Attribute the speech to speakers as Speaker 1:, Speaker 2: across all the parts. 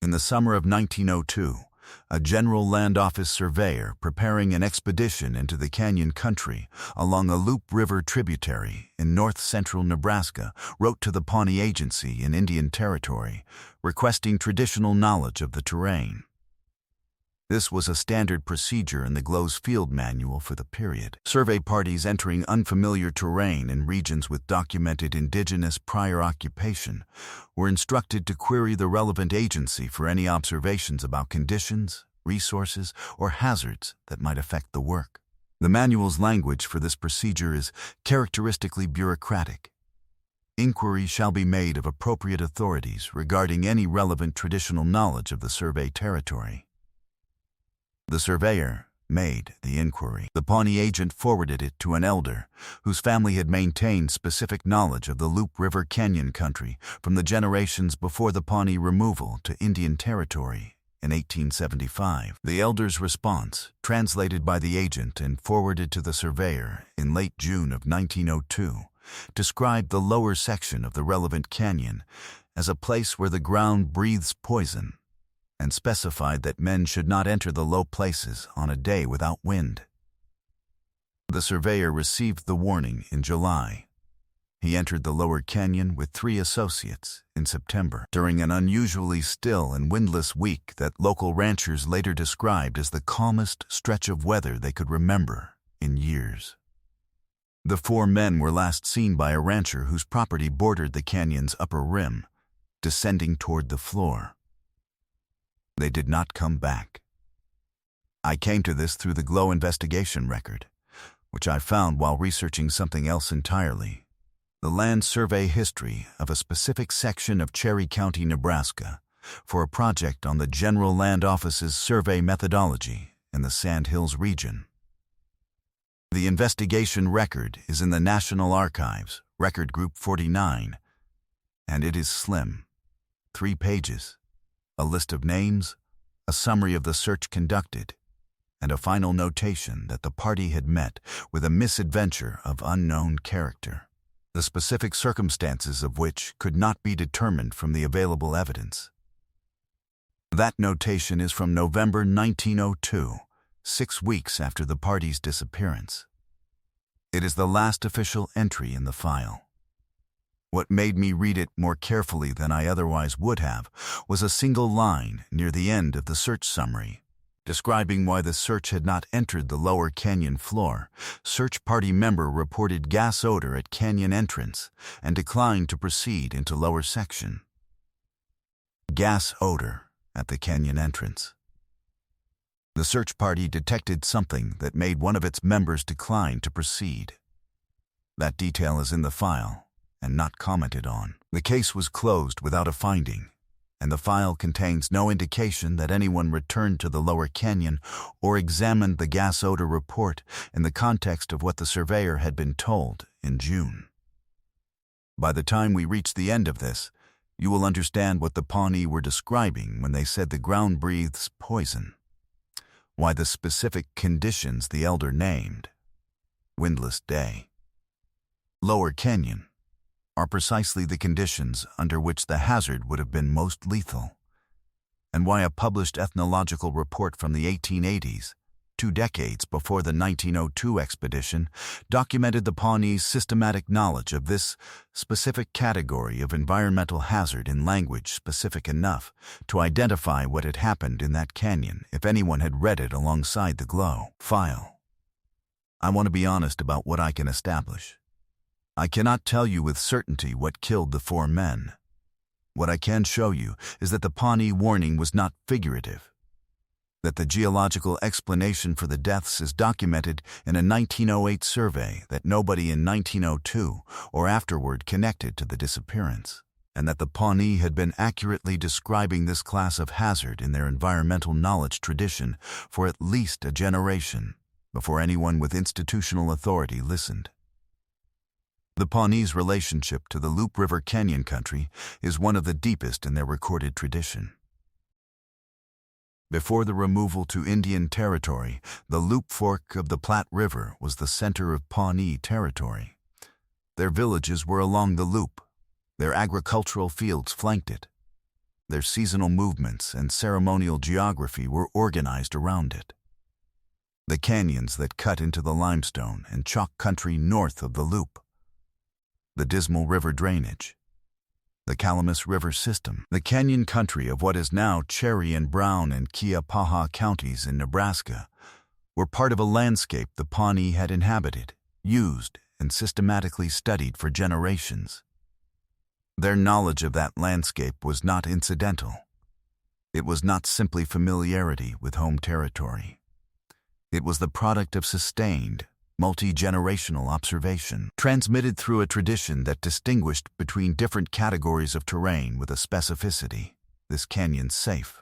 Speaker 1: In the summer of 1902, a General Land Office surveyor preparing an expedition into the canyon country along a Loup River tributary in north-central Nebraska wrote to the Pawnee Agency in Indian Territory, requesting traditional knowledge of the terrain. This was a standard procedure in the GLO's field manual for the period. Survey parties entering unfamiliar terrain in regions with documented indigenous prior occupation were instructed to query the relevant agency for any observations about conditions, resources, or hazards that might affect the work. The manual's language for this procedure is characteristically bureaucratic. Inquiry shall be made of appropriate authorities regarding any relevant traditional knowledge of the survey territory. The surveyor made the inquiry. The Pawnee agent forwarded it to an elder whose family had maintained specific knowledge of the Loup River Canyon country from the generations before the Pawnee removal to Indian Territory in 1875. The elder's response, translated by the agent and forwarded to the surveyor in late June of 1902, described the lower section of the relevant canyon as a place where the ground breathes poison, and specified that men should not enter the low places on a day without wind. The surveyor received the warning in July. He entered the lower canyon with 3 associates in September, during an unusually still and windless week that local ranchers later described as the calmest stretch of weather they could remember in years. The 4 men were last seen by a rancher whose property bordered the canyon's upper rim, descending toward the floor. They did not come back. I came to this through the GLO investigation record, which I found while researching something else entirely: the land survey history of a specific section of Cherry County, Nebraska, for a project on the General Land Office's survey methodology in the Sand Hills region. The investigation record is in the National Archives, Record Group 49, and it is slim: 3 pages. A list of names, a summary of the search conducted, and a final notation that the party had met with a misadventure of unknown character, the specific circumstances of which could not be determined from the available evidence. That notation is from November 1902, 6 weeks after the party's disappearance. It is the last official entry in the file. What made me read it more carefully than I otherwise would have was a single line near the end of the search summary, describing why the search had not entered the lower canyon floor. Search party member reported gas odor at canyon entrance and declined to proceed into lower section. Gas odor at the canyon entrance. The search party detected something that made one of its members decline to proceed. That detail is in the file and not commented on. The case was closed without a finding, and the file contains no indication that anyone returned to the lower canyon or examined the gas odor report in the context of what the surveyor had been told in June. By the time we reach the end of this, you will understand what the Pawnee were describing when they said the ground breathes poison, why the specific conditions the elder named, windless day, lower canyon, are precisely the conditions under which the hazard would have been most lethal, and why a published ethnological report from the 1880s, 2 decades before the 1902 expedition, documented the Pawnee's systematic knowledge of this specific category of environmental hazard in language specific enough to identify what had happened in that canyon if anyone had read it alongside the GLO file. I want to be honest about what I can establish. I cannot tell you with certainty what killed the 4 men. What I can show you is that the Pawnee warning was not figurative, that the geological explanation for the deaths is documented in a 1908 survey that nobody in 1902 or afterward connected to the disappearance, and that the Pawnee had been accurately describing this class of hazard in their environmental knowledge tradition for at least a generation before anyone with institutional authority listened. The Pawnee's relationship to the Loup River Canyon country is one of the deepest in their recorded tradition. Before the removal to Indian Territory, the Loup Fork of the Platte River was the center of Pawnee Territory. Their villages were along the Loup. Their agricultural fields flanked it. Their seasonal movements and ceremonial geography were organized around it. The canyons that cut into the limestone and chalk country north of the loop, the Dismal River drainage, the Calamus River system, the canyon country of what is now Cherry and Brown and Keaupaha counties in Nebraska, were part of a landscape the Pawnee had inhabited, used, and systematically studied for generations. Their knowledge of that landscape was not incidental. It was not simply familiarity with home territory. It was the product of sustained, multi-generational observation, transmitted through a tradition that distinguished between different categories of terrain with a specificity. This canyon's safe.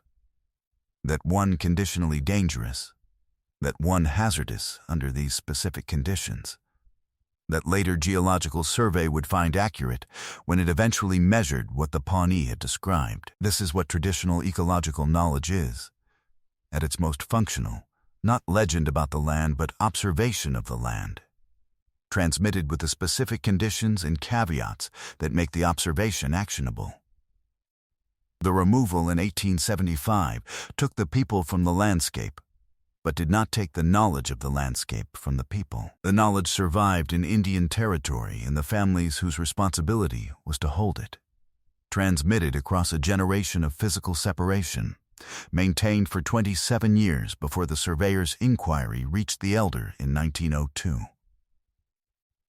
Speaker 1: That one conditionally dangerous. That one hazardous under these specific conditions. That later geological survey would find accurate when it eventually measured what the Pawnee had described. This is what traditional ecological knowledge is. At its most functional, not legend about the land, but observation of the land, transmitted with the specific conditions and caveats that make the observation actionable. The removal in 1875 took the people from the landscape, but did not take the knowledge of the landscape from the people. The knowledge survived in Indian territory in the families whose responsibility was to hold it, transmitted across a generation of physical separation, maintained for 27 years before the surveyor's inquiry reached the elder in 1902.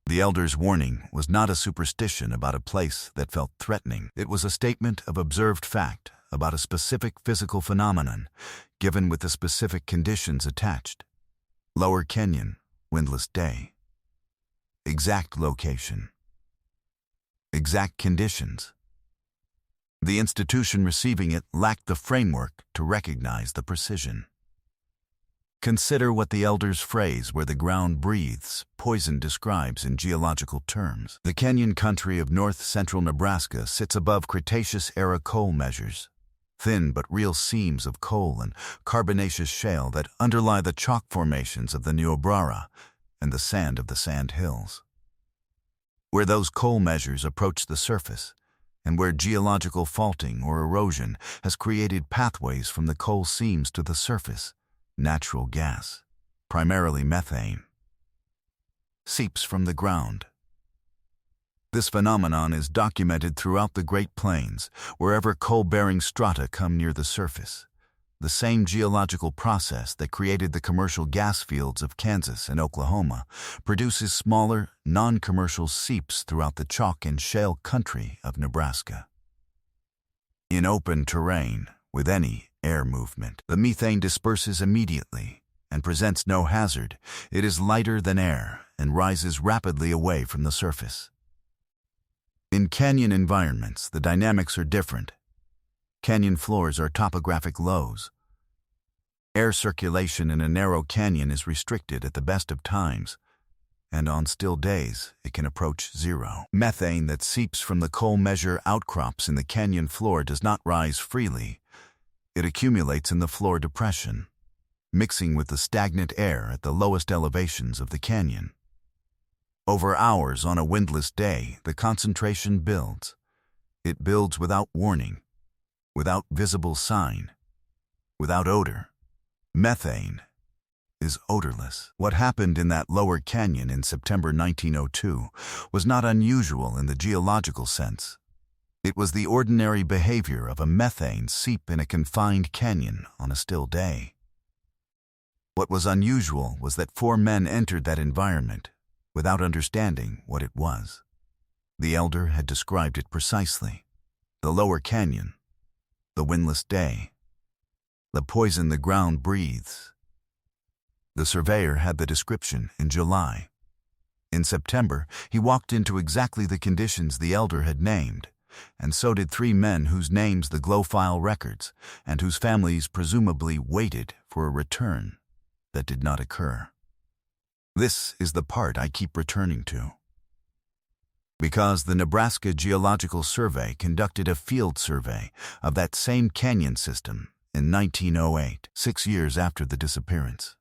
Speaker 1: The elder's warning was not a superstition about a place that felt threatening. It was a statement of observed fact about a specific physical phenomenon, given with the specific conditions attached. Lower Canyon, windless day. Exact location. Exact conditions. The institution receiving it lacked the framework to recognize the precision. Consider what the elder's phrase "where the ground breathes" poison describes in geological terms. The canyon country of north-central Nebraska sits above Cretaceous-era coal measures, thin but real seams of coal and carbonaceous shale that underlie the chalk formations of the Niobrara and the sand of the Sand Hills. Where those coal measures approach the surface, and where geological faulting or erosion has created pathways from the coal seams to the surface, natural gas, primarily methane, seeps from the ground. This phenomenon is documented throughout the Great Plains, wherever coal-bearing strata come near the surface. The same geological process that created the commercial gas fields of Kansas and Oklahoma produces smaller, non-commercial seeps throughout the chalk and shale country of Nebraska. In open terrain, with any air movement, the methane disperses immediately and presents no hazard. It is lighter than air and rises rapidly away from the surface. In canyon environments, the dynamics are different. Canyon floors are topographic lows. Air circulation in a narrow canyon is restricted at the best of times, and on still days it can approach zero. Methane that seeps from the coal measure outcrops in the canyon floor does not rise freely. It accumulates in the floor depression, mixing with the stagnant air at the lowest elevations of the canyon. Over hours on a windless day, the concentration builds. It builds without warning, without visible sign, without odor. Methane is odorless. What happened in that lower canyon in September 1902 was not unusual in the geological sense. It was the ordinary behavior of a methane seep in a confined canyon on a still day. What was unusual was that 4 men entered that environment without understanding what it was. The elder had described it precisely. The lower canyon, the windless day, the poison the ground breathes. The surveyor had the description in July. In September, he walked into exactly the conditions the elder had named, and so did 3 men whose names the glow file records, and whose families presumably waited for a return that did not occur. This is the part I keep returning to. Because the Nebraska Geological Survey conducted a field survey of that same canyon system in 1908, 6 years after the disappearance.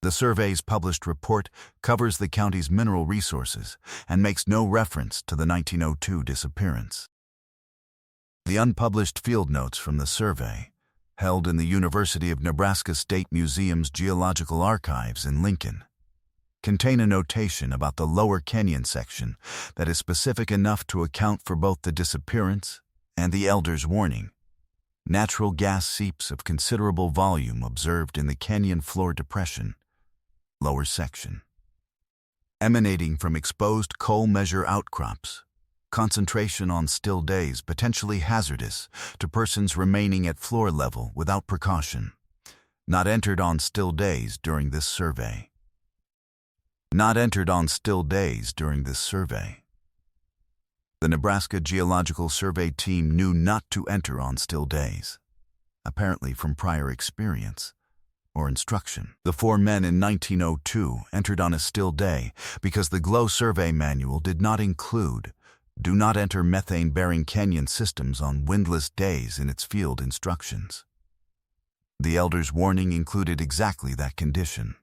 Speaker 1: The survey's published report covers the county's mineral resources and makes no reference to the 1902 disappearance. The unpublished field notes from the survey, held in the University of Nebraska State Museum's Geological Archives in Lincoln, contain a notation about the Lower Canyon section that is specific enough to account for both the disappearance and the elder's warning. Natural gas seeps of considerable volume observed in the canyon floor depression, lower section, emanating from exposed coal measure outcrops. Concentration on still days potentially hazardous to persons remaining at floor level without precaution. Not entered on still days during this survey. Not entered on still days during this survey. The Nebraska Geological Survey team knew not to enter on still days, apparently from prior experience or instruction. The 4 men in 1902 entered on a still day because the GLOW survey manual did not include "Do not enter methane-bearing canyon systems on windless days" in its field instructions. The elder's warning included exactly that condition.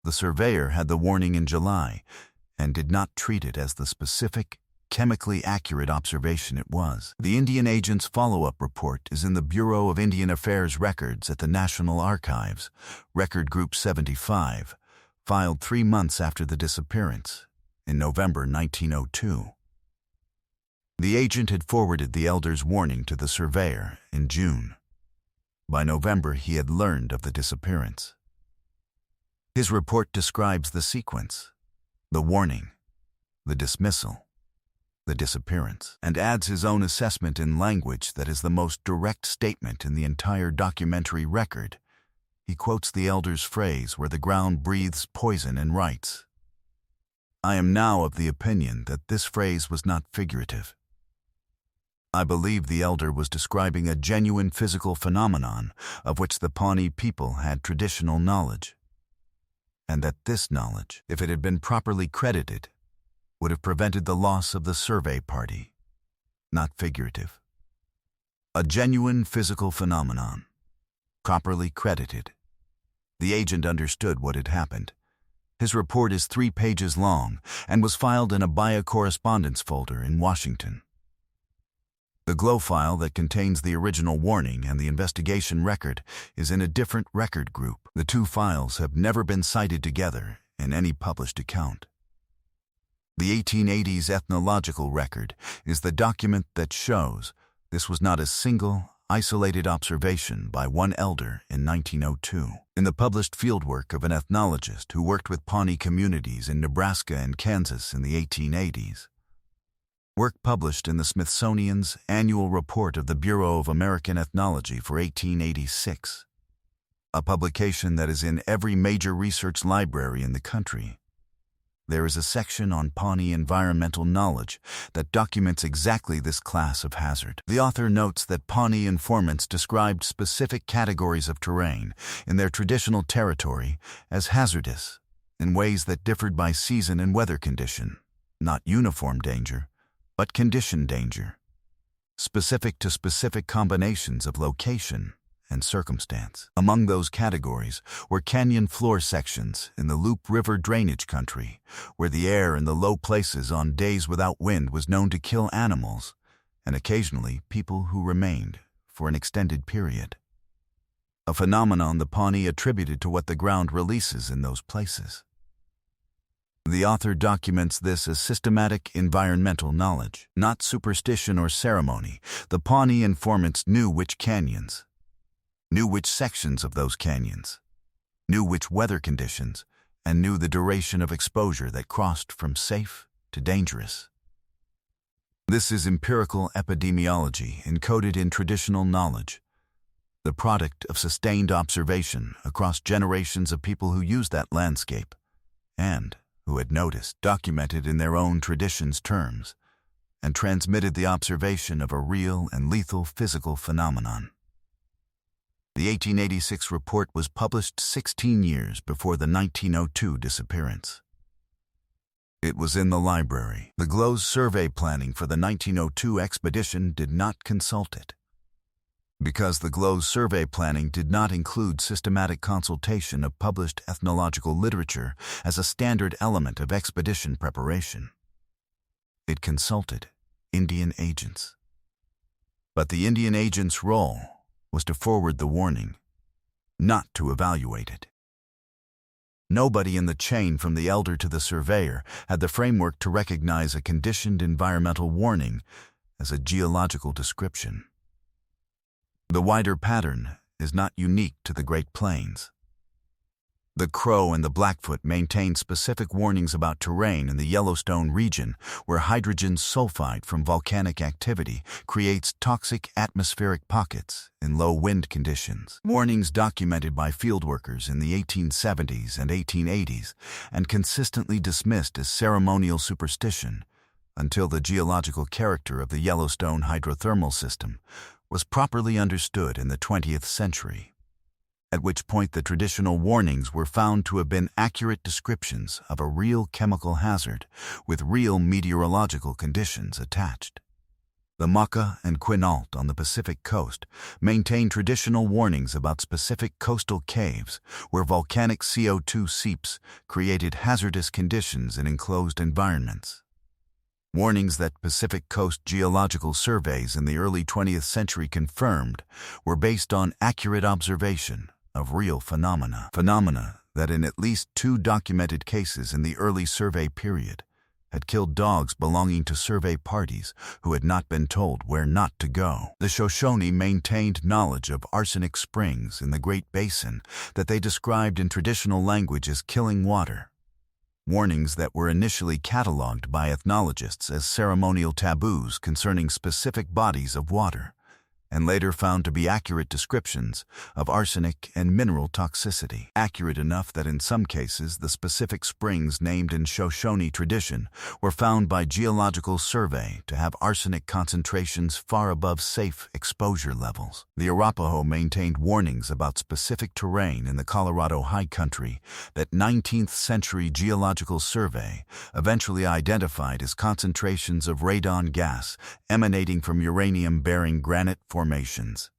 Speaker 1: The surveyor had the warning in July and did not treat it as the specific, chemically accurate observation it was. The Indian agent's follow-up report is in the Bureau of Indian Affairs records at the National Archives, Record Group 75, filed 3 months after the disappearance, in November 1902. The agent had forwarded the elder's warning to the surveyor in June. By November, he had learned of the disappearance. His report describes the sequence: the warning, the dismissal, the disappearance, and adds his own assessment in language that is the most direct statement in the entire documentary record. He quotes the elder's phrase where the ground breathes poison and writes, "I am now of the opinion that this phrase was not figurative. I believe the elder was describing a genuine physical phenomenon of which the Pawnee people had traditional knowledge, and that this knowledge, if it had been properly credited, would have prevented the loss of the survey party, not figurative. A genuine physical phenomenon, properly credited." The agent understood what had happened. His report is 3 pages long and was filed in a biocorrespondence folder in Washington. The GLOW file that contains the original warning and the investigation record is in a different record group. The 2 files have never been cited together in any published account. The 1880s ethnological record is the document that shows this was not a single, isolated observation by one elder in 1902. In the published fieldwork of an ethnologist who worked with Pawnee communities in Nebraska and Kansas in the 1880s, work published in the Smithsonian's Annual Report of the Bureau of American Ethnology for 1886, a publication that is in every major research library in the country, there is a section on Pawnee environmental knowledge that documents exactly this class of hazard. The author notes that Pawnee informants described specific categories of terrain in their traditional territory as hazardous in ways that differed by season and weather condition, not uniform danger, but condition danger, specific to specific combinations of location and circumstance. Among those categories were canyon floor sections in the Loup River drainage country, where the air in the low places on days without wind was known to kill animals and occasionally people who remained for an extended period, a phenomenon the Pawnee attributed to what the ground releases in those places. The author documents this as systematic environmental knowledge, not superstition or ceremony. The Pawnee informants knew which canyons, knew which sections of those canyons, knew which weather conditions, and knew the duration of exposure that crossed from safe to dangerous. This is empirical epidemiology encoded in traditional knowledge, the product of sustained observation across generations of people who used that landscape and who had noticed, documented in their own traditions' terms, and transmitted the observation of a real and lethal physical phenomenon. The 1886 report was published 16 years before the 1902 disappearance. It was in the library. The GLOW's survey planning for the 1902 expedition did not consult it. Because the GLOW's survey planning did not include systematic consultation of published ethnological literature as a standard element of expedition preparation, it consulted Indian agents. But the Indian agent's role was to forward the warning, not to evaluate it. Nobody in the chain from the elder to the surveyor had the framework to recognize a conditioned environmental warning as a geological description. The wider pattern is not unique to the Great Plains. The Crow and the Blackfoot maintained specific warnings about terrain in the Yellowstone region, where hydrogen sulfide from volcanic activity creates toxic atmospheric pockets in low wind conditions. Warnings documented by fieldworkers in the 1870s and 1880s and consistently dismissed as ceremonial superstition until the geological character of the Yellowstone hydrothermal system was properly understood in the 20th century, at which point the traditional warnings were found to have been accurate descriptions of a real chemical hazard with real meteorological conditions attached. The Maka and Quinault on the Pacific coast maintained traditional warnings about specific coastal caves where volcanic CO2 seeps created hazardous conditions in enclosed environments. Warnings that Pacific Coast geological surveys in the early 20th century confirmed were based on accurate observation of real phenomena that in at least 2 documented cases in the early survey period had killed dogs belonging to survey parties who had not been told where not to go. The Shoshone maintained knowledge of arsenic springs in the Great Basin that they described in traditional language as killing water. Warnings that were initially cataloged by ethnologists as ceremonial taboos concerning specific bodies of water, and later found to be accurate descriptions of arsenic and mineral toxicity. Accurate enough that in some cases the specific springs named in Shoshone tradition were found by geological survey to have arsenic concentrations far above safe exposure levels. The Arapaho maintained warnings about specific terrain in the Colorado High Country that 19th century geological survey eventually identified as concentrations of radon gas emanating from uranium-bearing granite formations.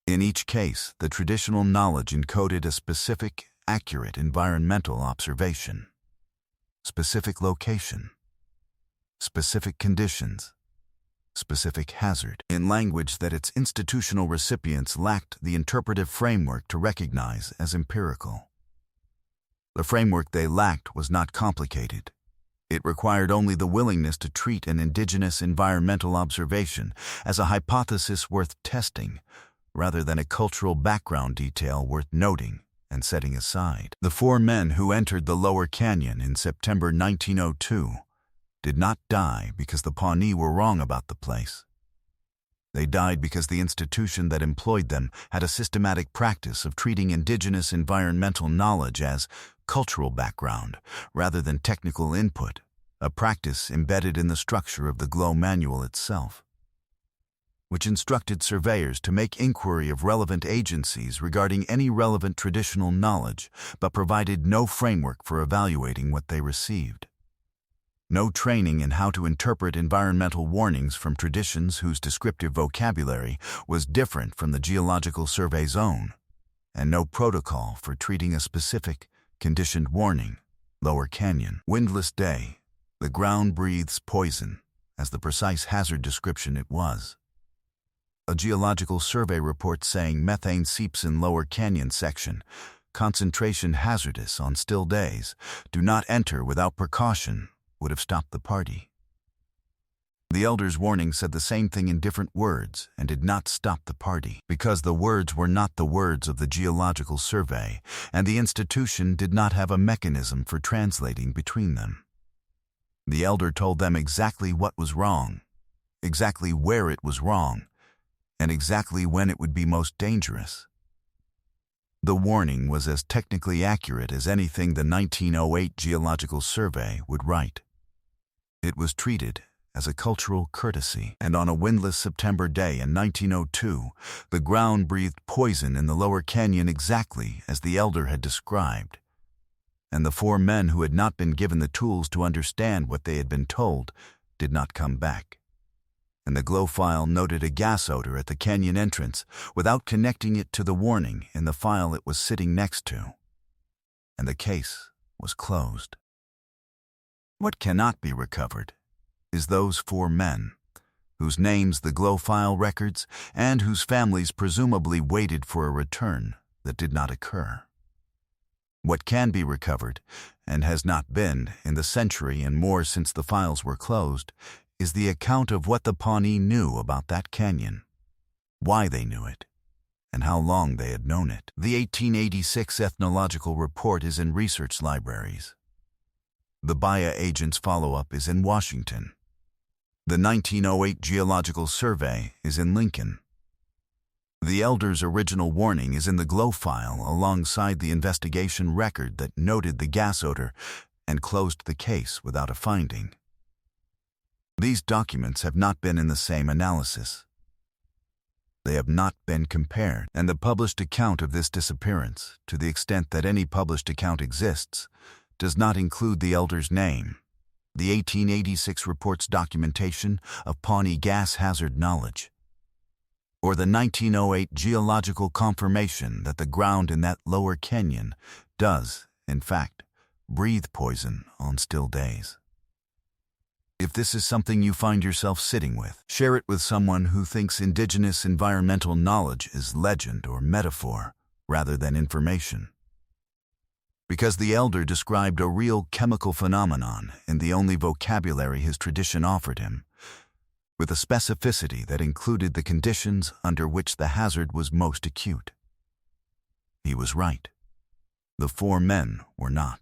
Speaker 1: In each case, the traditional knowledge encoded a specific, accurate environmental observation, specific location, specific conditions, specific hazard, in language that its institutional recipients lacked the interpretive framework to recognize as empirical. The framework they lacked was not complicated. It required only the willingness to treat an indigenous environmental observation as a hypothesis worth testing, rather than a cultural background detail worth noting and setting aside. The 4 men who entered the Lower Canyon in September 1902 did not die because the Pawnee were wrong about the place. They died because the institution that employed them had a systematic practice of treating indigenous environmental knowledge as cultural background rather than technical input, a practice embedded in the structure of the GLOW manual itself, which instructed surveyors to make inquiry of relevant agencies regarding any relevant traditional knowledge, but provided no framework for evaluating what they received. No training in how to interpret environmental warnings from traditions whose descriptive vocabulary was different from the Geological Survey's own, and no protocol for treating a specific, conditioned warning. Lower Canyon. Windless day. The ground breathes poison, as the precise hazard description it was. A Geological Survey report saying methane seeps in Lower Canyon section, concentration hazardous on still days, do not enter without precaution, would have stopped the party. The elder's warning said the same thing in different words and did not stop the party, because the words were not the words of the Geological Survey, and the institution did not have a mechanism for translating between them. The elder told them exactly what was wrong, exactly where it was wrong, and exactly when it would be most dangerous. The warning was as technically accurate as anything the 1908 Geological Survey would write. It was treated as a cultural courtesy, and on a windless September day in 1902, the ground breathed poison in the Lower Canyon exactly as the elder had described, and the 4 men who had not been given the tools to understand what they had been told did not come back. And the GLOW file noted a gas odor at the canyon entrance without connecting it to the warning in the file it was sitting next to, and the case was closed. What cannot be recovered is those 4 men whose names the Glow file records, and whose families presumably waited for a return that did not occur. What can be recovered, and has not been in the century and more since the files were closed, is the account of what the Pawnee knew about that canyon, why they knew it, and how long they had known it. The 1886 ethnological report is in research libraries. The BIA agent's follow-up is in Washington. The 1908 geological survey is in Lincoln. The elder's original warning is in the Glow file alongside the investigation record that noted the gas odor and closed the case without a finding. These documents have not been in the same analysis. They have not been compared, and the published account of this disappearance, to the extent that any published account exists, does not include the elder's name. The 1886 report's documentation of Pawnee gas hazard knowledge, or the 1908 geological confirmation that the ground in that lower canyon does, in fact, breathe poison on still days. If this is something you find yourself sitting with, share it with someone who thinks indigenous environmental knowledge is legend or metaphor rather than information. Because the elder described a real chemical phenomenon in the only vocabulary his tradition offered him, with a specificity that included the conditions under which the hazard was most acute. He was right. The four men were not.